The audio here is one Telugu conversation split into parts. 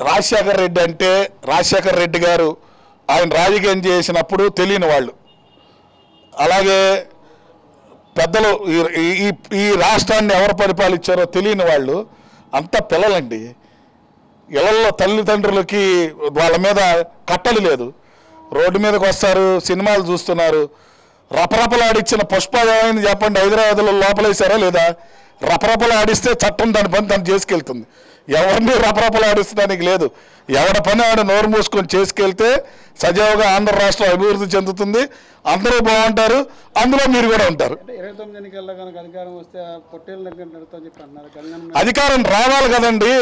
రాజశేఖర్ రెడ్డి అంటే రాజశేఖర్ రెడ్డి గారు ఆయన రాజకీయం చేసినప్పుడు తెలియని వాళ్ళు, అలాగే పెద్దలు ఈ రాష్ట్రాన్ని ఎవరు పరిపాలించారో తెలియని వాళ్ళు అంతా పిల్లలండి. ఇళ్లలో తల్లిదండ్రులకి వాళ్ళ మీద కట్టలు లేదు, రోడ్డు మీదకి వస్తారు, సినిమాలు చూస్తున్నారు. రపరపలాడిచ్చిన పుష్ప ఏమైంది చెప్పండి? హైదరాబాద్లో లోపలేసారా లేదా? రపరపలాడిస్తే చట్టం దాని పని తను చేసుకెళ్తుంది. ఎవరిని రపరపలాడిస్తడానికి లేదు. ఎవడ పని ఆవిడ నోరు మూసుకొని చేసుకెళ్తే సజావుగా ఆంధ్ర రాష్ట్రం అభివృద్ధి చెందుతుంది, అందరూ బాగుంటారు, అందులో మీరు కూడా ఉంటారు. అధికారం రావాలి కదండి.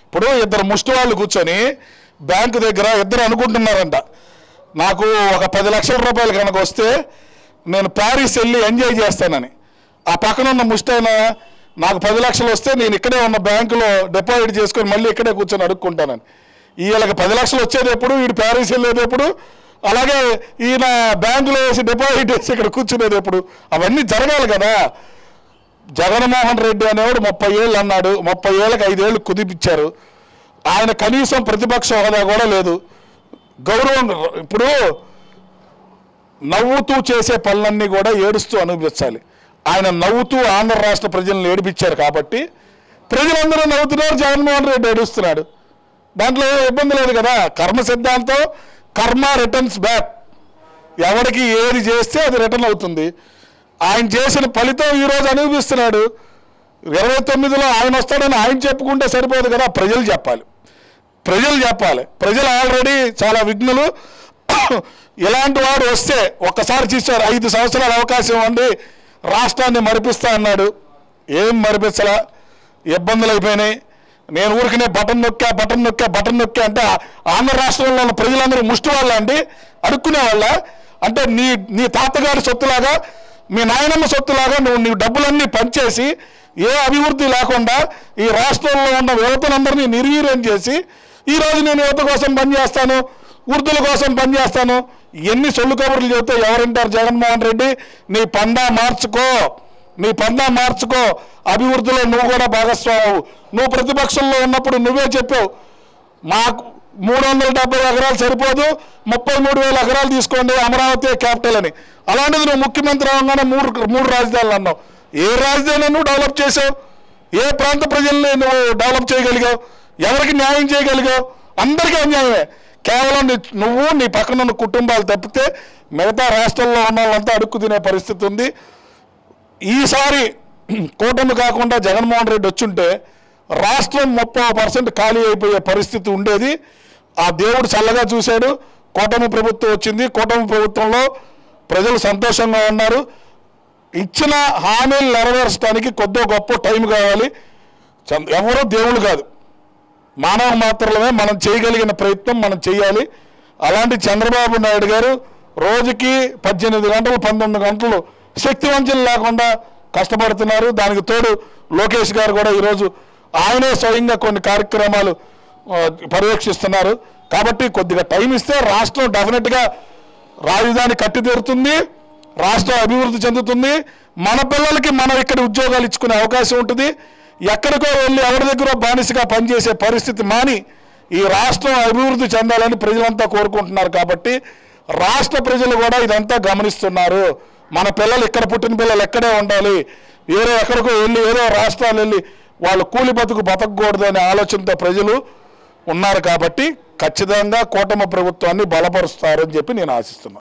ఇప్పుడు ఇద్దరు ముష్టి వాళ్ళు కూర్చొని బ్యాంకు దగ్గర ఇద్దరు అనుకుంటున్నారంట, నాకు ఒక 10 లక్షల రూపాయలు కనుక వస్తే నేను ప్యారిస్ వెళ్ళి ఎంజాయ్ చేస్తానని. ఆ పక్కన ఉన్న ముష్టైన నాకు 10 లక్షలు వస్తే నేను ఇక్కడే ఉన్న బ్యాంకులో డిపాజిట్ చేసుకొని మళ్ళీ ఇక్కడే కూర్చొని అడుక్కుంటానని. వీళ్ళకి 10 లక్షలు వచ్చేది ఎప్పుడు, వీడు ప్యారిస్ వెళ్ళేది ఎప్పుడు, అలాగే ఈయన బ్యాంకులో వేసి డిపాజిట్ వేసి ఇక్కడ కూర్చునేది ఎప్పుడు? అవన్నీ జరగాలి కదా. జగన్మోహన్ రెడ్డి అనేవాడు 30 ఏళ్ళు అన్నాడు, 30 ఏళ్ళకి 5 ఏళ్ళు కుదిపించారు. ఆయన కనీసం ప్రతిపక్ష హోదా కూడా లేదు. గౌరవం ఇప్పుడు నవ్వుతూ చేసే పనులన్నీ కూడా ఏడుస్తూ అనుభవించాలి. ఆయన నవ్వుతూ ఆంధ్ర రాష్ట్ర ప్రజలను ఏడిపించారు కాబట్టి ప్రజలందరూ నవ్వుతున్నారు, జగన్మోహన్ రెడ్డి ఏడుస్తున్నాడు. దాంట్లో ఇబ్బంది లేదు కదా. కర్మ సిద్ధాంతం, కర్మ రిటర్న్స్ బ్యాక్. ఎవరికి ఏది చేస్తే అది రిటర్న్ అవుతుంది. ఆయన చేసిన ఫలితం ఈరోజు అనుభవిస్తున్నాడు. 29లో ఆయన వస్తాడని ఆయన చెప్పుకుంటే సరిపోదు కదా, ప్రజలు చెప్పాలి. ప్రజలు ఆల్రెడీ చాలా విఘ్నులు. ఇలాంటి వాడు వస్తే ఒక్కసారి చూశారు, 5 సంవత్సరాల అవకాశం ఇవ్వండి, రాష్ట్రాన్ని మరిపిస్తా అన్నాడు. ఏం మరిపించలా, ఇబ్బందులు అయిపోయినాయి. నేను ఊరికనే బటన్ నొక్కా అంటే ఆంధ్ర రాష్ట్రంలో ఉన్న ప్రజలందరూ ముష్టి వాళ్ళ అండి, అడుక్కునే వాళ్ళ అంటే నీ తాతగారి సొత్తులాగా, మీ నాయనమ్మ సొత్తులాగా నీ డబ్బులన్నీ పనిచేసి ఏ అభివృద్ధి లేకుండా ఈ రాష్ట్రంలో ఉన్న యువతనందరినీ నిర్వీర్యం చేసి ఈరోజు నేను యువత కోసం పనిచేస్తాను, వృద్ధుల కోసం పనిచేస్తాను, ఎన్ని సొల్లు కబుర్లు చెబితే ఎవరింటారు? జగన్మోహన్ రెడ్డి, నీ పందా మార్చుకో, అభివృద్ధిలో నువ్వు కూడా భాగస్వాము. నువ్వు ప్రతిపక్షంలో ఉన్నప్పుడు నువ్వే చెప్పావు, మాకు 370 ఎకరాలు సరిపోదు, 33,000 ఎకరాలు తీసుకోండి, అమరావతి క్యాపిటల్ అని. అలాంటిది నువ్వు ముఖ్యమంత్రి అవగానే మూడు రాజధానులు అన్నావు. ఏ రాజధాని నువ్వు డెవలప్ చేసావు? ఏ ప్రాంత ప్రజల్ని నువ్వు డెవలప్ చేయగలిగావు? ఎవరికి న్యాయం చేయగలిగావు? అందరికీ అన్యాయమే. కేవలం నువ్వు నీ పక్కన ఉన్న కుటుంబాలు తప్పితే మిగతా రాష్ట్రంలో ఉన్న వాళ్ళంతా అడుక్కు తినే పరిస్థితి ఉంది. ఈసారి కూటమి కాకుండా జగన్మోహన్ రెడ్డి వచ్చుంటే రాష్ట్రం 30% ఖాళీ అయిపోయే పరిస్థితి ఉండేది. ఆ దేవుడు చల్లగా చూశాడు, కూటమి ప్రభుత్వం వచ్చింది. కూటమి ప్రభుత్వంలో ప్రజలు సంతోషంగా ఉన్నారు. ఇచ్చిన హామీలు నెరవేర్చడానికి కొద్దో గొప్ప టైం కావాలి. ఎవరో దేవుళ్ళు కాదు, మానవ మాత్రమే. మనం చేయగలిగిన ప్రయత్నం మనం చేయాలి. అలాంటి చంద్రబాబు నాయుడు గారు రోజుకి 18 గంటలు 19 గంటలు శక్తివంచన లేకుండా కష్టపడుతున్నారు. దానికి తోడు లోకేష్ గారు కూడా ఈరోజు ఆయనే స్వయంగా కొన్ని కార్యక్రమాలు పర్యవేక్షిస్తున్నారు. కాబట్టి కొద్దిగా టైం ఇస్తే రాష్ట్రం డెఫినెట్గా రాజధాని కట్టి తీరుతుంది, రాష్ట్రం అభివృద్ధి చెందుతుంది. మన పిల్లలకి మనం ఇక్కడ ఉద్యోగాలు ఇచ్చుకునే అవకాశం ఉంటుంది. ఎక్కడికో వెళ్ళి ఎవరి దగ్గర బానిసగా పనిచేసే పరిస్థితి మాని ఈ రాష్ట్రం అభివృద్ధి చెందాలని ప్రజలంతా కోరుకుంటున్నారు. కాబట్టి రాష్ట్ర ప్రజలు కూడా ఇదంతా గమనిస్తున్నారు. మన పిల్లలు ఇక్కడ పుట్టిన పిల్లలు ఎక్కడే ఉండాలి, వేరే ఎక్కడికో వెళ్ళి ఏదో రాష్ట్రాలు వెళ్ళి వాళ్ళు కూలి బతకూడదు అనే ఆలోచనతో ప్రజలు ఉన్నారు. కాబట్టి ఖచ్చితంగా కూటమి ప్రభుత్వాన్ని బలపరుస్తారని చెప్పి నేను ఆశిస్తున్నాను.